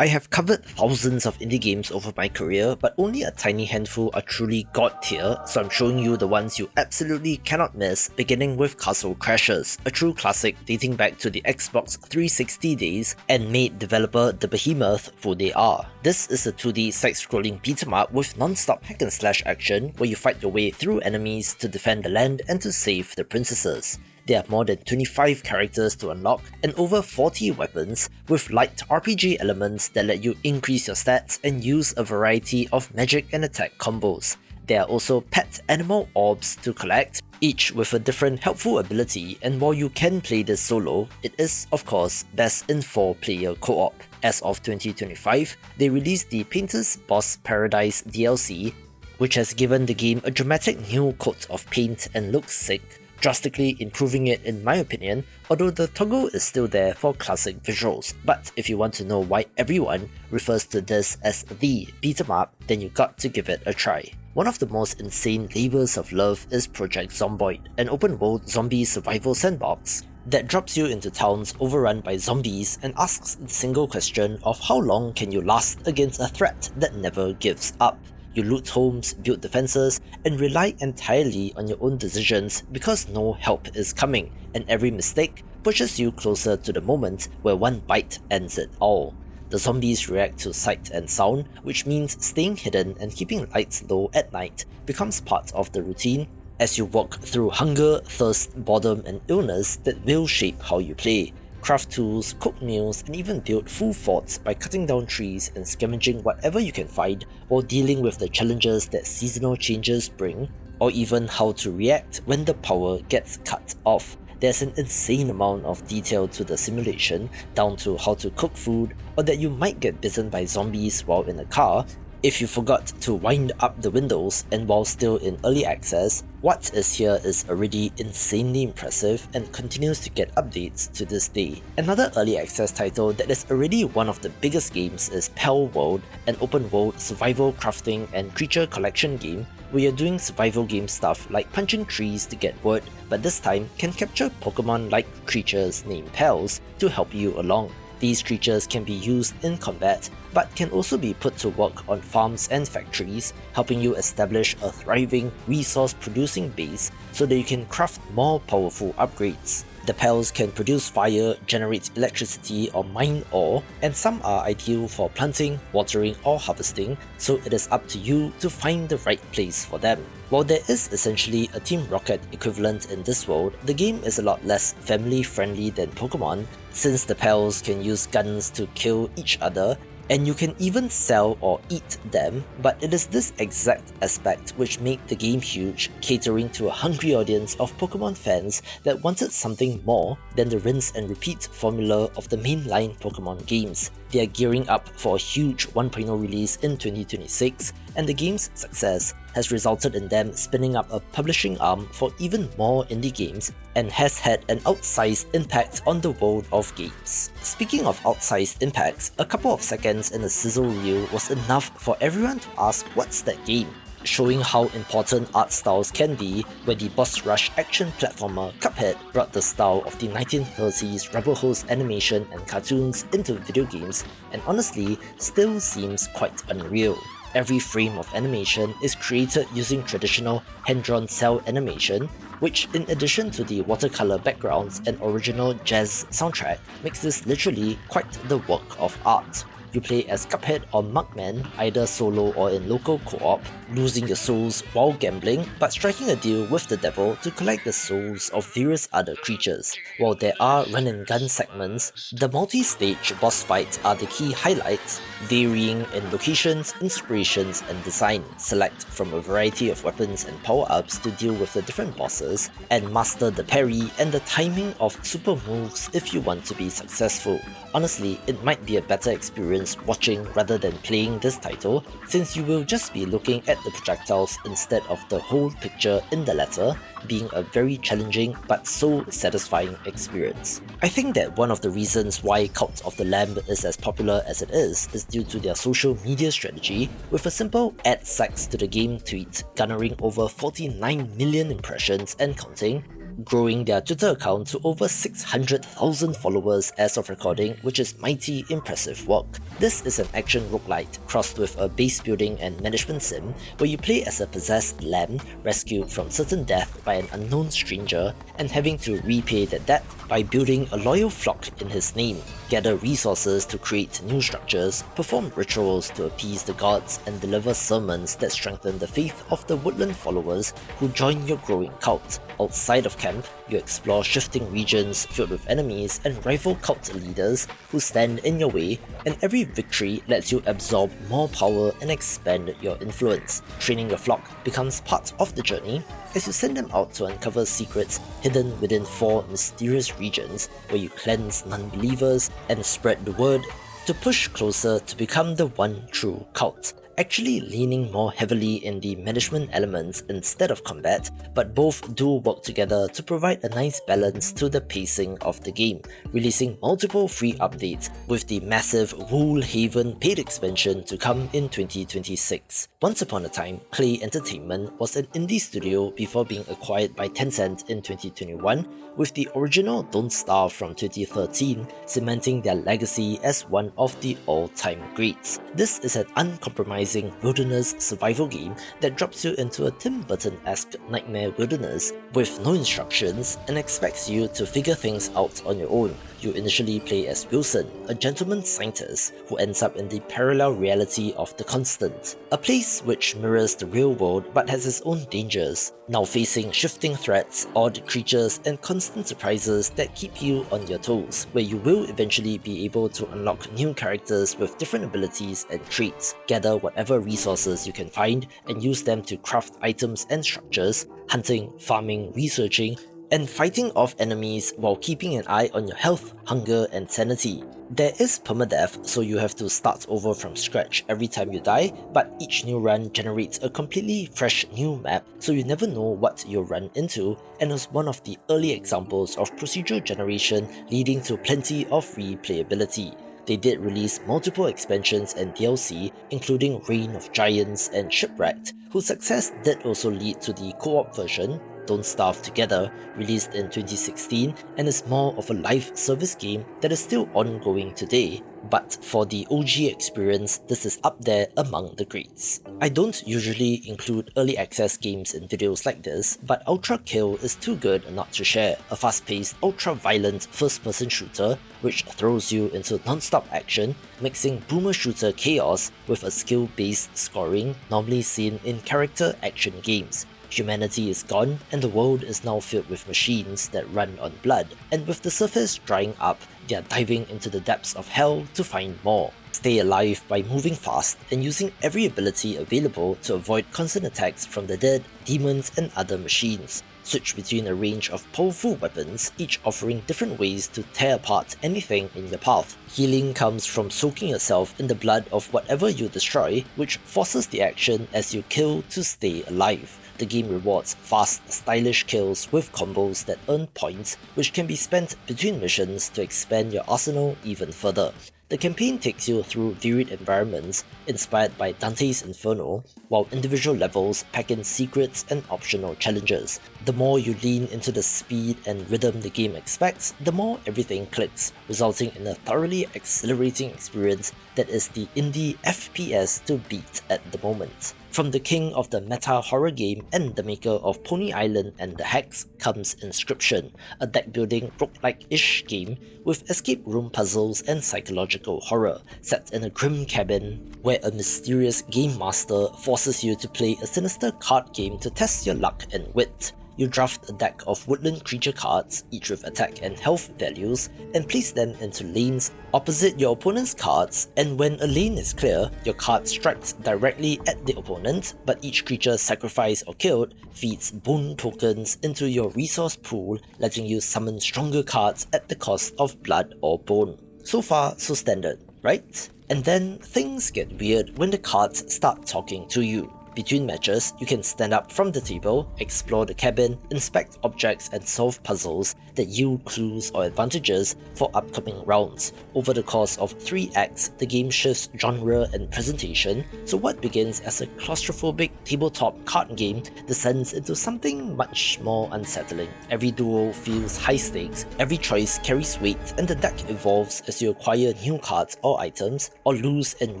I have covered thousands of indie games over my career, but only a tiny handful are truly god tier, so I'm showing you the ones you absolutely cannot miss, beginning with Castle Crashers, a true classic dating back to the Xbox 360 days and made developer the behemoth who they are. This is a 2D side-scrolling beat-em-up with non-stop hack and slash action where you fight your way through enemies to defend the land and to save the princesses. There are more than 25 characters to unlock and over 40 weapons, with light RPG elements that let you increase your stats and use a variety of magic and attack combos. There are also pet animal orbs to collect, each with a different helpful ability, and while you can play this solo, it is, of course, best in 4-player co-op. As of 2025, they released the Painter's Boss Paradise DLC, which has given the game a dramatic new coat of paint and looks sick, drastically improving it in my opinion, although the toggle is still there for classic visuals. But if you want to know why everyone refers to this as the beat-em-up, then you got to give it a try. One of the most insane labours of love is Project Zomboid, an open-world zombie survival sandbox that drops you into towns overrun by zombies and asks the single question of how long can you last against a threat that never gives up. You loot homes, build defenses, and rely entirely on your own decisions because no help is coming, and every mistake pushes you closer to the moment where one bite ends it all. The zombies react to sight and sound, which means staying hidden and keeping lights low at night becomes part of the routine as you walk through hunger, thirst, boredom, and illness that will shape how you play. Craft tools, cook meals, and even build full forts by cutting down trees and scavenging whatever you can find while dealing with the challenges that seasonal changes bring, or even how to react when the power gets cut off. There's an insane amount of detail to the simulation, down to how to cook food, or that you might get bitten by zombies while in a car, if you forgot to wind up the windows and while still in early access. What is here is already insanely impressive and continues to get updates to this day. Another early access title that is already one of the biggest games is Palworld, an open world survival crafting and creature collection game where you're doing survival game stuff like punching trees to get wood, but this time can capture Pokemon-like creatures named Pals to help you along. These creatures can be used in combat, but can also be put to work on farms and factories, helping you establish a thriving, resource-producing base so that you can craft more powerful upgrades. The Pals can produce fire, generate electricity, or mine ore, and some are ideal for planting, watering, or harvesting, so it is up to you to find the right place for them. While there is essentially a Team Rocket equivalent in this world, the game is a lot less family-friendly than Pokemon, since the Pals can use guns to kill each other, and you can even sell or eat them, but it is this exact aspect which made the game huge, catering to a hungry audience of Pokemon fans that wanted something more than the rinse and repeat formula of the mainline Pokemon games. They are gearing up for a huge 1.0 release in 2026, and the game's success has resulted in them spinning up a publishing arm for even more indie games and has had an outsized impact on the world of games. Speaking of outsized impacts, a couple of seconds in a sizzle reel was enough for everyone to ask what's that game, showing how important art styles can be when the boss rush action platformer Cuphead brought the style of the 1930s rubber hose animation and cartoons into video games, and honestly still seems quite unreal. Every frame of animation is created using traditional hand-drawn cell animation, which in addition to the watercolor backgrounds and original jazz soundtrack makes this literally quite the work of art. You play as Cuphead or Mugman, either solo or in local co-op, losing your souls while gambling, but striking a deal with the devil to collect the souls of various other creatures. While there are run-and-gun segments, the multi-stage boss fights are the key highlights, varying in locations, inspirations, and design. Select from a variety of weapons and power-ups to deal with the different bosses, and master the parry and the timing of super moves if you want to be successful. Honestly, it might be a better experience watching rather than playing this title, since you will just be looking at the projectiles instead of the whole picture in the latter, being a very challenging but so satisfying experience. I think that one of the reasons why Cult of the Lamb is as popular as it is due to their social media strategy, with a simple add sex to the game tweet garnering over 49 million impressions and counting, growing their Twitter account to over 600,000 followers as of recording, which is mighty impressive work. This is an action roguelite crossed with a base building and management sim where you play as a possessed lamb rescued from certain death by an unknown stranger and having to repay that debt by building a loyal flock in his name, gather resources to create new structures, perform rituals to appease the gods, and deliver sermons that strengthen the faith of the woodland followers who join your growing cult. Outside of camp, you explore shifting regions filled with enemies and rival cult leaders who stand in your way, and every victory lets you absorb more power and expand your influence. Training your flock becomes part of the journey as you send them out to uncover secrets hidden within 4 mysterious regions where you cleanse non-believers and spread the word to push closer to become the one true cult. Actually leaning more heavily in the management elements instead of combat, but both do work together to provide a nice balance to the pacing of the game, releasing multiple free updates with the massive Wool Haven paid expansion to come in 2026. Once upon a time, Clay Entertainment was an indie studio before being acquired by Tencent in 2021, with the original Don't Starve from 2013 cementing their legacy as one of the all-time greats. This is an uncompromising wilderness survival game that drops you into a Tim Burton-esque nightmare wilderness with no instructions and expects you to figure things out on your own. You initially play as Wilson, a gentleman scientist who ends up in the parallel reality of the Constant, a place which mirrors the real world but has its own dangers, now facing shifting threats, odd creatures, and constant surprises that keep you on your toes, where you will eventually be able to unlock new characters with different abilities and traits, gather whatever resources you can find, and use them to craft items and structures, hunting, farming, researching, and fighting off enemies while keeping an eye on your health, hunger, and sanity. There is permadeath, so you have to start over from scratch every time you die, but each new run generates a completely fresh new map, so you never know what you'll run into, and is one of the early examples of procedural generation leading to plenty of replayability. They did release multiple expansions and DLC, including Reign of Giants and Shipwrecked, whose success did also lead to the co-op version, Don't Starve Together, released in 2016 and is more of a live service game that is still ongoing today, but for the OG experience, this is up there among the greats. I don't usually include early access games in videos like this, but ULTRAKILL is too good not to share, a fast-paced, ultra-violent first-person shooter which throws you into non-stop action, mixing boomer shooter chaos with a skill-based scoring normally seen in character action games. Humanity is gone, and the world is now filled with machines that run on blood, and with the surface drying up, they are diving into the depths of hell to find more. Stay alive by moving fast and using every ability available to avoid constant attacks from the dead, demons, and other machines. Switch between a range of powerful weapons, each offering different ways to tear apart anything in your path. Healing comes from soaking yourself in the blood of whatever you destroy, which forces the action as you kill to stay alive. The game rewards fast, stylish kills with combos that earn points, which can be spent between missions to expand your arsenal even further. The campaign takes you through varied environments inspired by Dante's Inferno, while individual levels pack in secrets and optional challenges. The more you lean into the speed and rhythm the game expects, the more everything clicks, resulting in a thoroughly exhilarating experience that is the indie FPS to beat at the moment. From the king of the meta horror game and the maker of Pony Island and the Hex comes Inscryption, a deck-building roguelike-ish game with escape room puzzles and psychological horror, set in a grim cabin where a mysterious game master forces you to play a sinister card game to test your luck and wit. You draft a deck of woodland creature cards, each with attack and health values, and place them into lanes opposite your opponent's cards, and when a lane is clear, your card strikes directly at the opponent, but each creature sacrificed or killed feeds bone tokens into your resource pool, letting you summon stronger cards at the cost of blood or bone. So far, so standard, right? And then things get weird when the cards start talking to you. Between matches, you can stand up from the table, explore the cabin, inspect objects and solve puzzles, that yield clues or advantages for upcoming rounds. Over the course of 3 acts, the game shifts genre and presentation, so what begins as a claustrophobic tabletop card game descends into something much more unsettling. Every duel feels high stakes, every choice carries weight, and the deck evolves as you acquire new cards or items, or lose and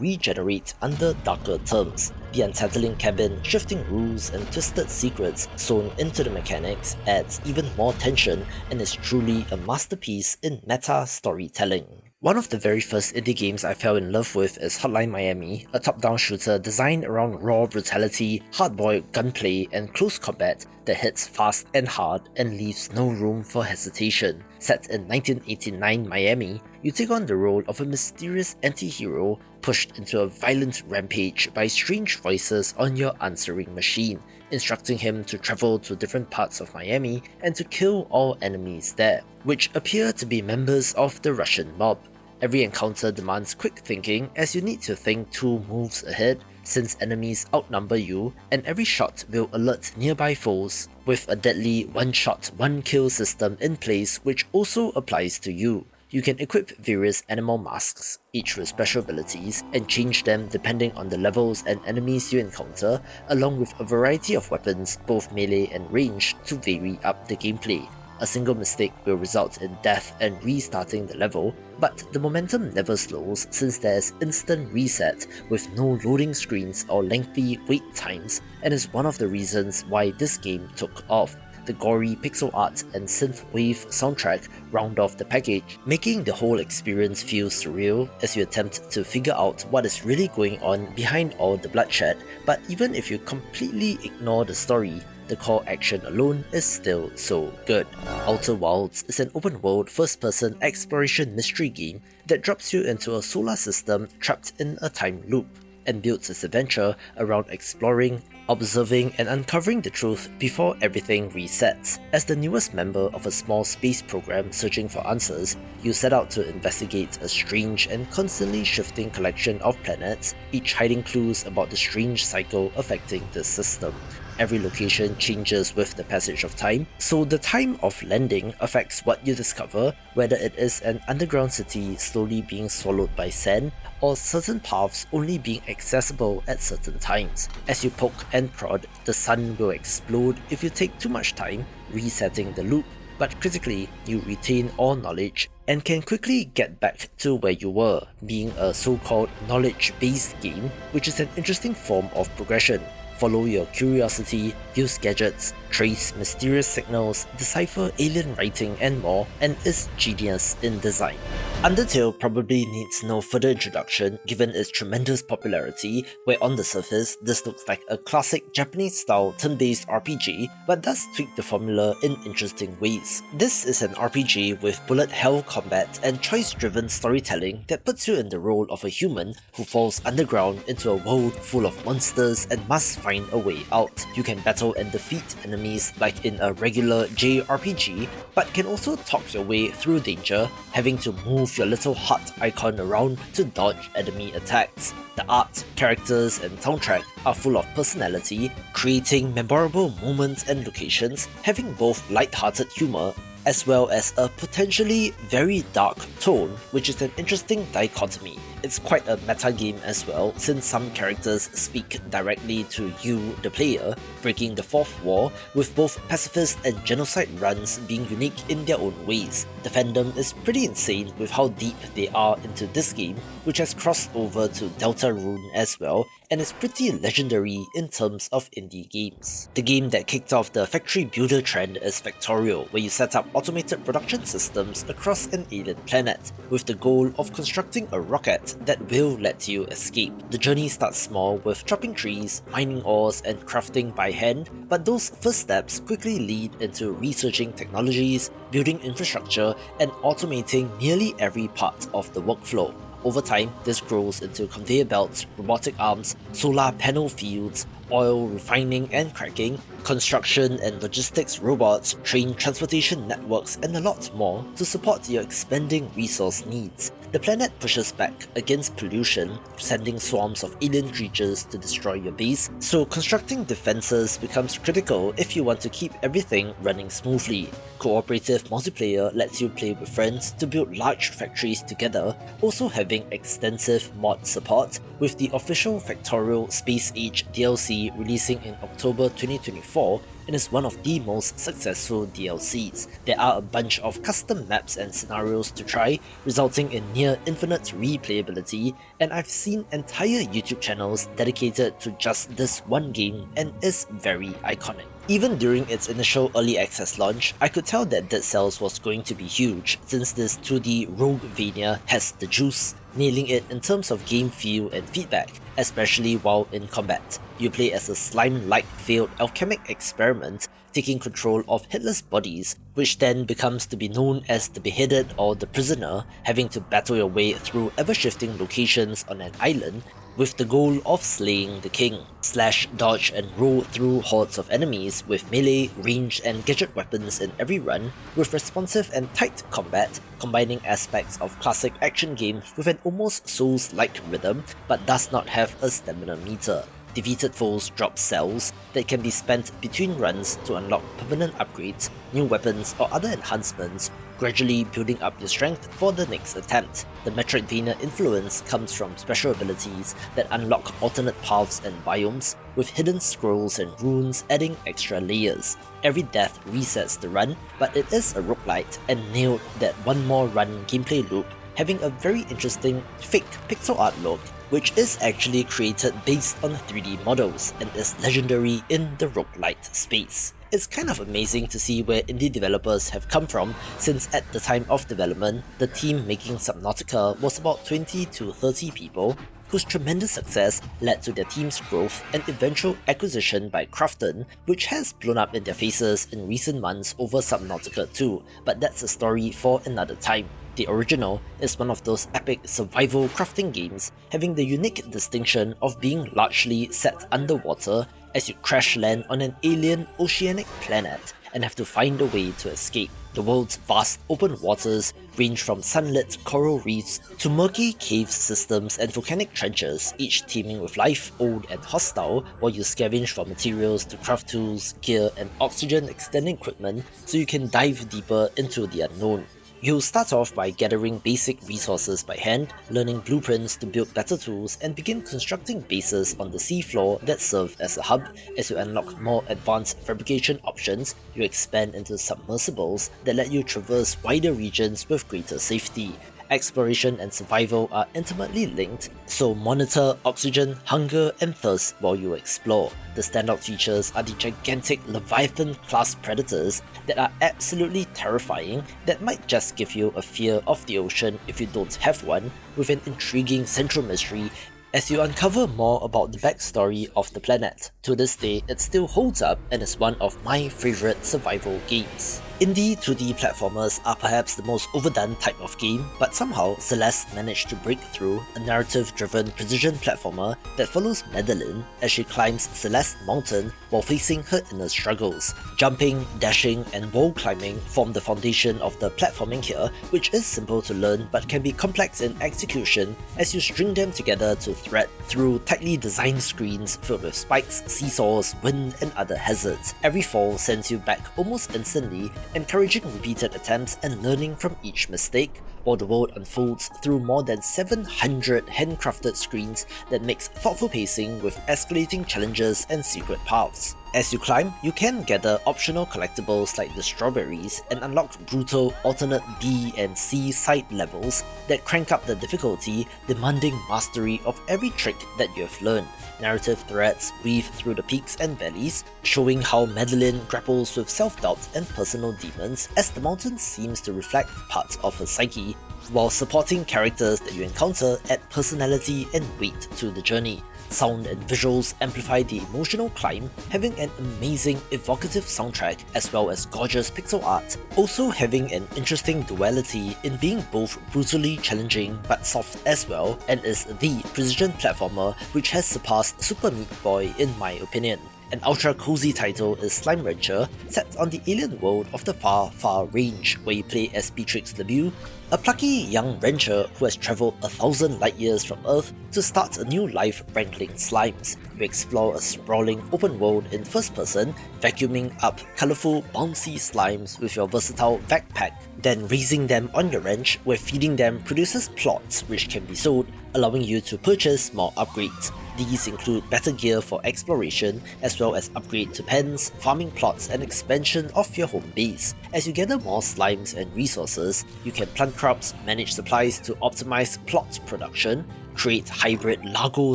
regenerate under darker terms. The unsettling cabin, shifting rules, and twisted secrets sewn into the mechanics adds even more tension and is truly a masterpiece in meta storytelling. One of the very first indie games I fell in love with is Hotline Miami, a top-down shooter designed around raw brutality, hard-boiled gunplay, and close combat that hits fast and hard and leaves no room for hesitation. Set in 1989 Miami, you take on the role of a mysterious anti-hero pushed into a violent rampage by strange voices on your answering machine, instructing him to travel to different parts of Miami and to kill all enemies there, which appear to be members of the Russian mob. Every encounter demands quick thinking as you need to think 2 moves ahead since enemies outnumber you, and every shot will alert nearby foes, with a deadly one-shot, one-kill system in place which also applies to you. You can equip various animal masks, each with special abilities, and change them depending on the levels and enemies you encounter, along with a variety of weapons, both melee and ranged, to vary up the gameplay. A single mistake will result in death and restarting the level, but the momentum never slows since there's instant reset with no loading screens or lengthy wait times, and is one of the reasons why this game took off. The gory pixel art and synthwave soundtrack round off the package, making the whole experience feel surreal as you attempt to figure out what is really going on behind all the bloodshed. But even if you completely ignore the story, the core action alone is still so good. Outer Wilds is an open-world first-person exploration mystery game that drops you into a solar system trapped in a time loop, and builds its adventure around exploring, observing, and uncovering the truth before everything resets. As the newest member of a small space program searching for answers, you set out to investigate a strange and constantly shifting collection of planets, each hiding clues about the strange cycle affecting the system. Every location changes with the passage of time, so the time of landing affects what you discover, whether it is an underground city slowly being swallowed by sand, or certain paths only being accessible at certain times. As you poke and prod, the sun will explode if you take too much time, resetting the loop, but critically, you retain all knowledge and can quickly get back to where you were, being a so-called knowledge-based game, which is an interesting form of progression. Follow your curiosity, use gadgets, trace mysterious signals, decipher alien writing and more, and is genius in design. Undertale probably needs no further introduction given its tremendous popularity, where on the surface this looks like a classic Japanese-style turn-based RPG, but does tweak the formula in interesting ways. This is an RPG with bullet hell combat and choice-driven storytelling that puts you in the role of a human who falls underground into a world full of monsters and must find a way out. You can battle and defeat enemies like in a regular JRPG, but can also talk your way through danger, having to move your little heart icon around to dodge enemy attacks. The art, characters, and soundtrack are full of personality, creating memorable moments and locations, having both light-hearted humor as well as a potentially very dark tone, which is an interesting dichotomy. It's quite a meta game as well, since some characters speak directly to you, the player, breaking the fourth wall, with both pacifist and genocide runs being unique in their own ways. The fandom is pretty insane with how deep they are into this game, which has crossed over to Deltarune as well, and is pretty legendary in terms of indie games. The game that kicked off the factory builder trend is Factorio, where you set up automated production systems across an alien planet, with the goal of constructing a rocket that will let you escape. The journey starts small with chopping trees, mining ores, and crafting by hand, but those first steps quickly lead into researching technologies, building infrastructure, and automating nearly every part of the workflow. Over time, this grows into conveyor belts, robotic arms, solar panel fields, oil refining and cracking, construction and logistics robots, train transportation networks, and a lot more to support your expanding resource needs. The planet pushes back against pollution, sending swarms of alien creatures to destroy your base, so constructing defenses becomes critical if you want to keep everything running smoothly. Cooperative multiplayer lets you play with friends to build large factories together, also having extensive mod support, with the official Factorio Space Age DLC releasing in October 2024, and is one of the most successful DLCs. There are a bunch of custom maps and scenarios to try, resulting in near infinite replayability, and I've seen entire YouTube channels dedicated to just this one game and is very iconic. Even during its initial early access launch, I could tell that Dead Cells was going to be huge, since this 2D Roguevania has the juice, nailing it in terms of game feel and feedback, especially while in combat. You play as a slime-like failed alchemic experiment, taking control of headless bodies, which then becomes to be known as the Beheaded or the Prisoner, having to battle your way through ever-shifting locations on an island, with the goal of slaying the king. Slash, dodge and roll through hordes of enemies with melee, ranged and gadget weapons in every run, with responsive and tight combat, combining aspects of classic action games with an almost Souls-like rhythm, but does not have a stamina meter. Defeated foes drop cells that can be spent between runs to unlock permanent upgrades, new weapons or other enhancements, gradually building up your strength for the next attempt. The Metroidvania influence comes from special abilities that unlock alternate paths and biomes, with hidden scrolls and runes adding extra layers. Every death resets the run, but it is a roguelite and nailed that one more run gameplay loop, having a very interesting fake pixel art look, which is actually created based on 3D models and is legendary in the roguelite space. It's kind of amazing to see where indie developers have come from, since at the time of development, the team making Subnautica was about 20 to 30 people, whose tremendous success led to their team's growth and eventual acquisition by Crafton, which has blown up in their faces in recent months over Subnautica 2, but that's a story for another time. The original is one of those epic survival crafting games, having the unique distinction of being largely set underwater as you crash land on an alien oceanic planet and have to find a way to escape. The world's vast open waters range from sunlit coral reefs to murky cave systems and volcanic trenches, each teeming with life, old and hostile, while you scavenge for materials to craft tools, gear and oxygen extending equipment so you can dive deeper into the unknown. You'll start off by gathering basic resources by hand, learning blueprints to build better tools, and begin constructing bases on the seafloor that serve as a hub. As you unlock more advanced fabrication options, you expand into submersibles that let you traverse wider regions with greater safety. Exploration and survival are intimately linked, so monitor oxygen, hunger, and thirst while you explore. The standout features are the gigantic Leviathan-class predators that are absolutely terrifying that might just give you a fear of the ocean if you don't have one, with an intriguing central mystery as you uncover more about the backstory of the planet. To this day, it still holds up and is one of my favourite survival games. Indie 2D platformers are perhaps the most overdone type of game, but somehow Celeste managed to break through, a narrative-driven precision platformer that follows Madeline as she climbs Celeste Mountain while facing her inner struggles. Jumping, dashing, and wall climbing form the foundation of the platforming here, which is simple to learn but can be complex in execution as you string them together to thread through tightly designed screens filled with spikes, seesaws, wind, and other hazards. Every fall sends you back almost instantly, encouraging repeated attempts and learning from each mistake, while the world unfolds through more than 700 handcrafted screens that mix thoughtful pacing with escalating challenges and secret paths. As you climb, you can gather optional collectibles like the strawberries and unlock brutal alternate B and C side levels that crank up the difficulty, demanding mastery of every trick that you have learned. Narrative threads weave through the peaks and valleys, showing how Madeline grapples with self-doubt and personal demons as the mountain seems to reflect parts of her psyche, while supporting characters that you encounter add personality and weight to the journey. Sound and visuals amplify the emotional climb, having an amazing evocative soundtrack as well as gorgeous pixel art, also having an interesting duality in being both brutally challenging but soft as well, and is the precision platformer which has surpassed Super Meat Boy in my opinion. An ultra-cozy title is Slime Rancher, set on the alien world of the Far, Far Range, where you play as Beatrix LeBeau, a plucky young rancher who has travelled 1,000 light years from Earth to start a new life wrangling slimes. You explore a sprawling open world in first person, vacuuming up colourful, bouncy slimes with your versatile backpack, then raising them on your ranch where feeding them produces plots which can be sold, allowing you to purchase more upgrades. These include better gear for exploration, as well as upgrade to pens, farming plots and expansion of your home base. As you gather more slimes and resources, you can plant crops, manage supplies to optimize plot production, create hybrid Largo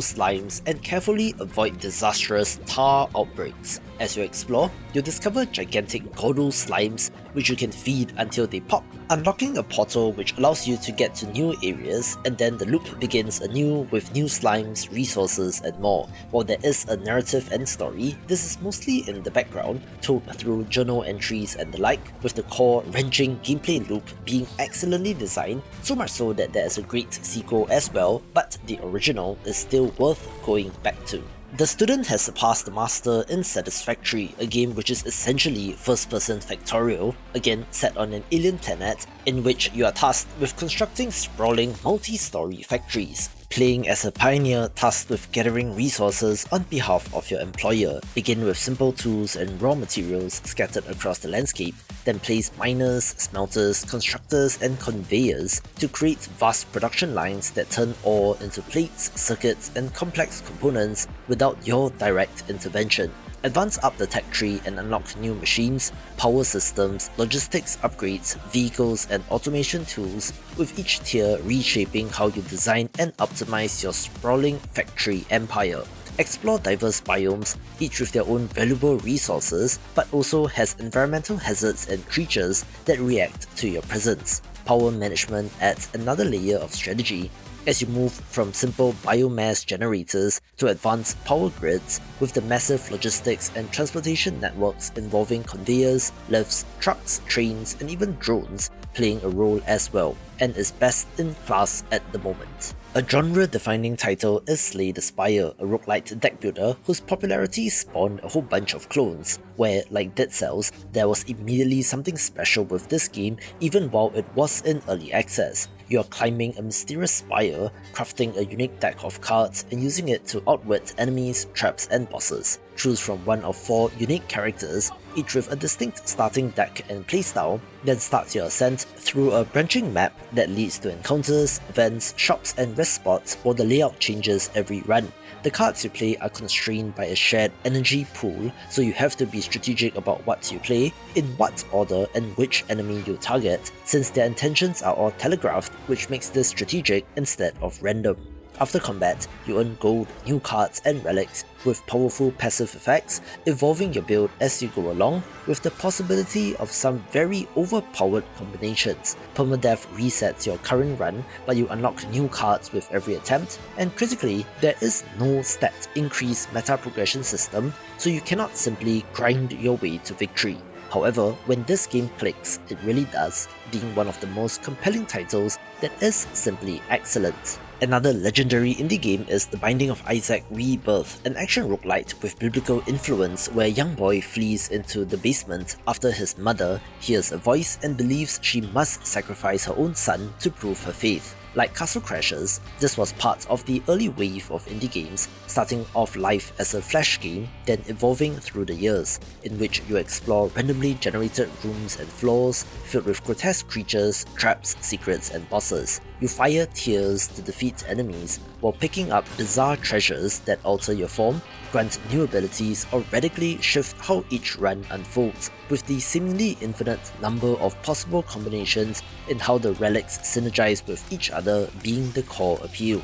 slimes, and carefully avoid disastrous tar outbreaks. As you explore, you'll discover gigantic Gordo slimes which you can feed until they pop, unlocking a portal which allows you to get to new areas, and then the loop begins anew with new slimes, resources and more. While there is a narrative and story, this is mostly in the background, told through journal entries and the like, with the core wrenching gameplay loop being excellently designed, so much so that there is a great sequel as well, but the original is still worth going back to. The student has surpassed the master in Satisfactory, a game which is essentially first-person Factorio, again set on an alien planet, in which you are tasked with constructing sprawling multi-story factories. Playing as a pioneer tasked with gathering resources on behalf of your employer, begin with simple tools and raw materials scattered across the landscape, then place miners, smelters, constructors and conveyors to create vast production lines that turn ore into plates, circuits and complex components without your direct intervention. Advance up the tech tree and unlock new machines, power systems, logistics upgrades, vehicles and automation tools, with each tier reshaping how you design and optimize your sprawling factory empire. Explore diverse biomes, each with their own valuable resources, but also has environmental hazards and creatures that react to your presence. Power management adds another layer of strategy, as you move from simple biomass generators to advanced power grids with the massive logistics and transportation networks involving conveyors, lifts, trucks, trains and even drones playing a role as well, and is best in class at the moment. A genre-defining title is Slay the Spire, a roguelite deck builder whose popularity spawned a whole bunch of clones, where, like Dead Cells, there was immediately something special with this game even while it was in early access. You are climbing a mysterious spire, crafting a unique deck of cards and using it to outwit enemies, traps and bosses. Choose from one of 4 unique characters, each with a distinct starting deck and playstyle, then start your ascent through a branching map that leads to encounters, events, shops and rest spots, while the layout changes every run. The cards you play are constrained by a shared energy pool, so you have to be strategic about what you play, in what order and which enemy you target, since their intentions are all telegraphed, which makes this strategic instead of random. After combat, you earn gold, new cards and relics with powerful passive effects, evolving your build as you go along, with the possibility of some very overpowered combinations. Permadeath resets your current run, but you unlock new cards with every attempt, and critically, there is no stat increase meta progression system, so you cannot simply grind your way to victory. However, when this game clicks, it really does, being one of the most compelling titles that is simply excellent. Another legendary indie game is The Binding of Isaac Rebirth, an action roguelite with biblical influence where a young boy flees into the basement after his mother hears a voice and believes she must sacrifice her own son to prove her faith. Like Castle Crashers, this was part of the early wave of indie games, starting off life as a flash game, then evolving through the years, in which you explore randomly generated rooms and floors filled with grotesque creatures, traps, secrets and bosses. You fire tears to defeat enemies, while picking up bizarre treasures that alter your form, grant new abilities or radically shift how each run unfolds, with the seemingly infinite number of possible combinations in how the relics synergize with each other being the core appeal.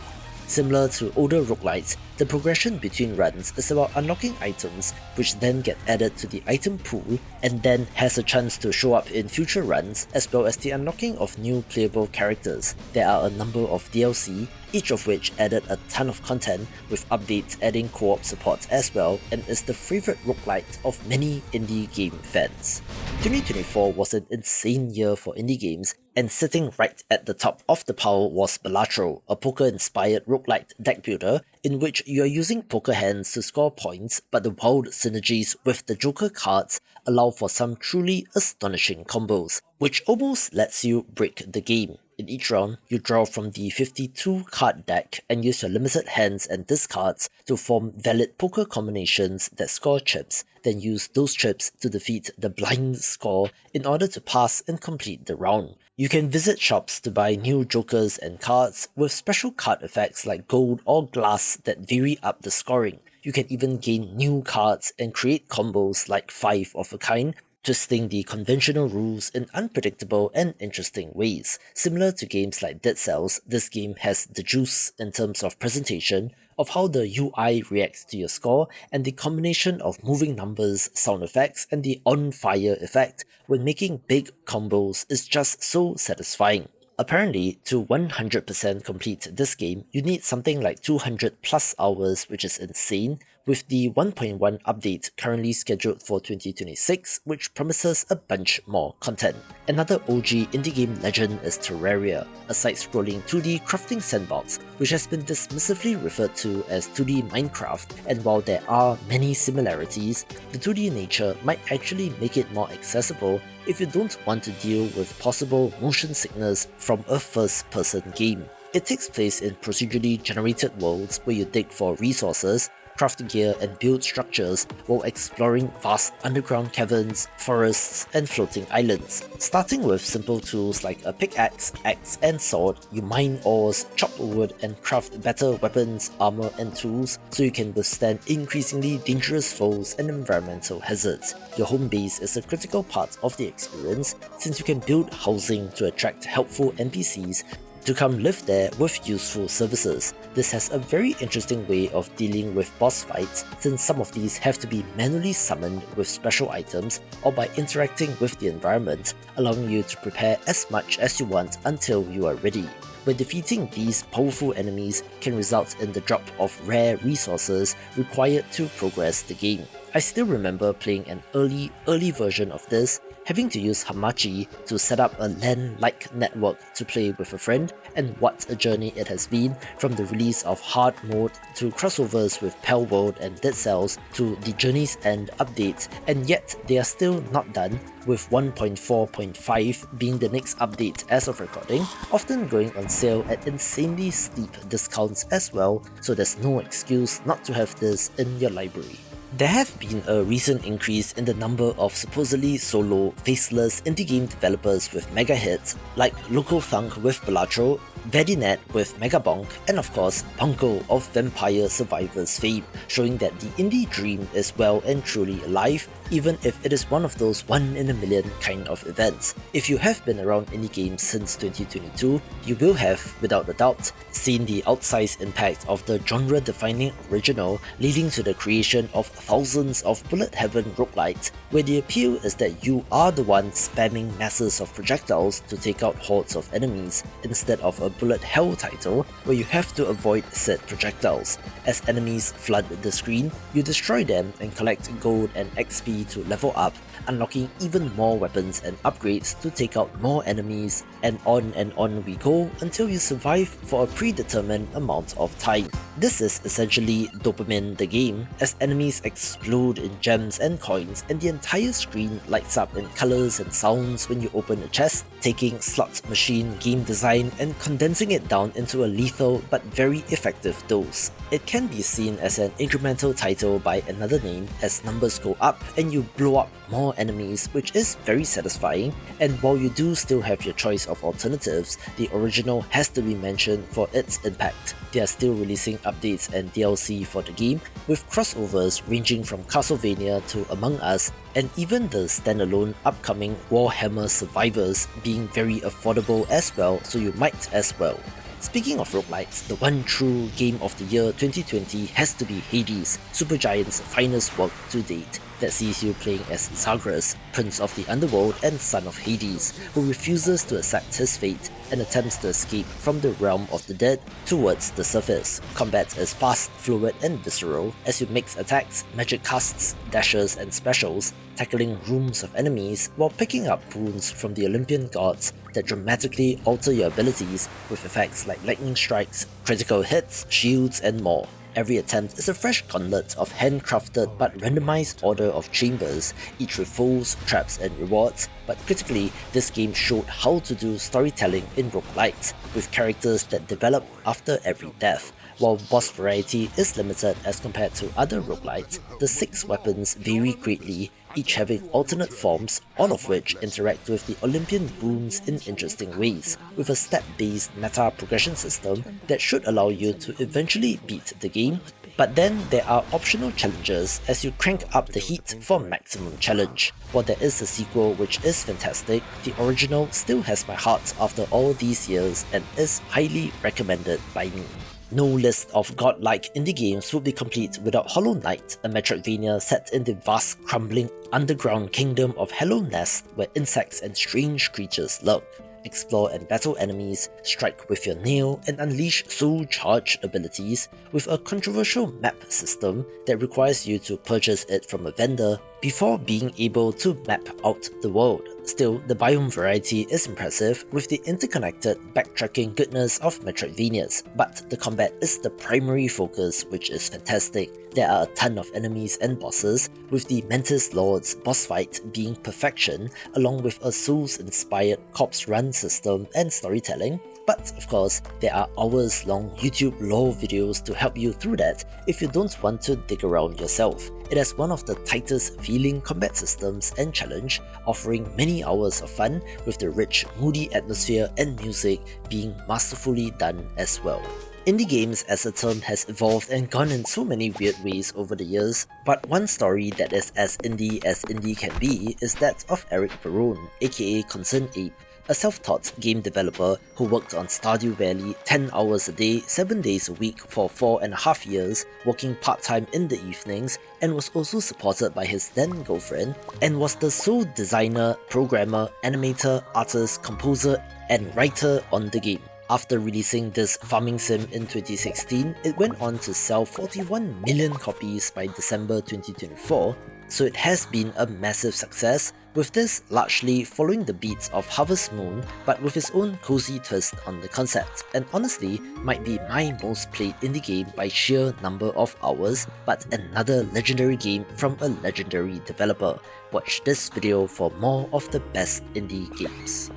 Similar to older roguelites, the progression between runs is about unlocking items which then get added to the item pool and then has a chance to show up in future runs, as well as the unlocking of new playable characters. There are a number of DLC, each of which added a ton of content, with updates adding co-op support as well, and is the favourite roguelite of many indie game fans. 2024 was an insane year for indie games, and sitting right at the top of the pile was BELLATRO, a poker-inspired roguelite deck builder in which you are using poker hands to score points, but the wild synergies with the Joker cards allow for some truly astonishing combos, which almost lets you break the game. In each round, you draw from the 52 card deck and use your limited hands and discards to form valid poker combinations that score chips, then use those chips to defeat the blind score in order to pass and complete the round. You can visit shops to buy new jokers and cards with special card effects like gold or glass that vary up the scoring. You can even gain new cards and create combos like 5 of a kind, twisting the conventional rules in unpredictable and interesting ways. Similar to games like Dead Cells, this game has the juice in terms of presentation, of how the UI reacts to your score, and the combination of moving numbers, sound effects, and the on-fire effect when making big combos is just so satisfying. Apparently, to 100% complete this game, you need something like 200 plus hours, which is insane, with the 1.1 update currently scheduled for 2026, which promises a bunch more content. Another OG indie game legend is Terraria, a side-scrolling 2D crafting sandbox, which has been dismissively referred to as 2D Minecraft, and while there are many similarities, the 2D nature might actually make it more accessible if you don't want to deal with possible motion sickness from a first-person game. It takes place in procedurally generated worlds where you dig for resources, craft gear and build structures while exploring vast underground caverns, forests, and floating islands. Starting with simple tools like a pickaxe, axe, and sword, you mine ores, chop wood, and craft better weapons, armor, and tools so you can withstand increasingly dangerous foes and environmental hazards. Your home base is a critical part of the experience since you can build housing to attract helpful NPCs to come live there with useful services. This has a very interesting way of dealing with boss fights, since some of these have to be manually summoned with special items or by interacting with the environment, allowing you to prepare as much as you want until you are ready. When defeating these powerful enemies can result in the drop of rare resources required to progress the game. I still remember playing an early version of this, having to use Hamachi to set up a LAN-like network to play with a friend, and what a journey it has been, from the release of hard mode to crossovers with Palworld and Dead Cells to the Journey's End updates, and yet they are still not done, with 1.4.5 being the next update as of recording, often going on sale at insanely steep discounts as well, so there's no excuse not to have this in your library. There have been a recent increase in the number of supposedly solo, faceless indie game developers with mega hits like Local Thunk with BELLATRO, Vedinet with Megabonk, and of course Bunko of Vampire Survivors fame, showing that the indie dream is well and truly alive, even if it is one of those 1 in a million kind of events. If you have been around indie games since 2022, you will have, without a doubt, seen the outsized impact of the genre-defining original, leading to the creation of thousands of bullet heaven roguelites, where the appeal is that you are the one spamming masses of projectiles to take out hordes of enemies, instead of a bullet hell title where you have to avoid said projectiles. As enemies flood the screen, you destroy them and collect gold and XP to level up, unlocking even more weapons and upgrades to take out more enemies, and on we go until you survive for a predetermined amount of time. This is essentially Dopamine the game, as enemies explode in gems and coins and the entire screen lights up in colors and sounds when you open a chest, taking slot machine game design and condensing it down into a lethal but very effective dose. It can be seen as an incremental title by another name, as numbers go up and you blow up more enemies, which is very satisfying, and while you do still have your choice of alternatives, the original has to be mentioned for its impact. They are still releasing updates and DLC for the game, with crossovers ranging from Castlevania to Among Us, and even the standalone upcoming Warhammer Survivors being very affordable as well, so you might as well. Speaking of roguelites, the one true game of the year 2020 has to be Hades, Supergiant's finest work to date, that sees you playing as Zagreus, Prince of the Underworld and son of Hades, who refuses to accept his fate and attempts to escape from the realm of the dead towards the surface. Combat is fast, fluid and visceral as you mix attacks, magic casts, dashes and specials, tackling rooms of enemies while picking up boons from the Olympian gods that dramatically alter your abilities with effects like lightning strikes, critical hits, shields and more. Every attempt is a fresh gauntlet of handcrafted but randomized order of chambers, each with foes, traps and rewards, but critically, this game showed how to do storytelling in roguelites, with characters that develop after every death. While boss variety is limited as compared to other roguelites, the 6 weapons vary greatly, each having alternate forms, all of which interact with the Olympian boons in interesting ways, with a step-based meta progression system that should allow you to eventually beat the game. But then there are optional challenges as you crank up the heat for maximum challenge. While there is a sequel which is fantastic, the original still has my heart after all these years and is highly recommended by me. No list of godlike indie games would be complete without Hollow Knight, a Metroidvania set in the vast, crumbling underground kingdom of Hello Nest where insects and strange creatures lurk. Explore and battle enemies, strike with your nail, and unleash soul charge abilities with a controversial map system that requires you to purchase it from a vendor before being able to map out the world. Still, the biome variety is impressive with the interconnected backtracking goodness of Metroidvanias, but the combat is the primary focus, which is fantastic. There are a ton of enemies and bosses, with the Mantis Lord's boss fight being perfection, along with a Souls-inspired corpse run system and storytelling. But of course, there are hours-long YouTube lore videos to help you through that if you don't want to dig around yourself. It has one of the tightest feeling combat systems and challenge, offering many hours of fun with the rich, moody atmosphere and music being masterfully done as well. Indie games as a term has evolved and gone in so many weird ways over the years, but one story that is as indie can be is that of Eric Barone, aka Concerned Ape, a self-taught game developer who worked on Stardew Valley 10 hours a day, 7 days a week for 4.5 years, working part-time in the evenings, and was also supported by his then girlfriend, and was the sole designer, programmer, animator, artist, composer, and writer on the game. After releasing this farming sim in 2016, it went on to sell 41 million copies by December 2024, so it has been a massive success, with this largely following the beats of Harvest Moon, but with its own cozy twist on the concept, and honestly might be my most played indie game by sheer number of hours, but another legendary game from a legendary developer. Watch this video for more of the best indie games.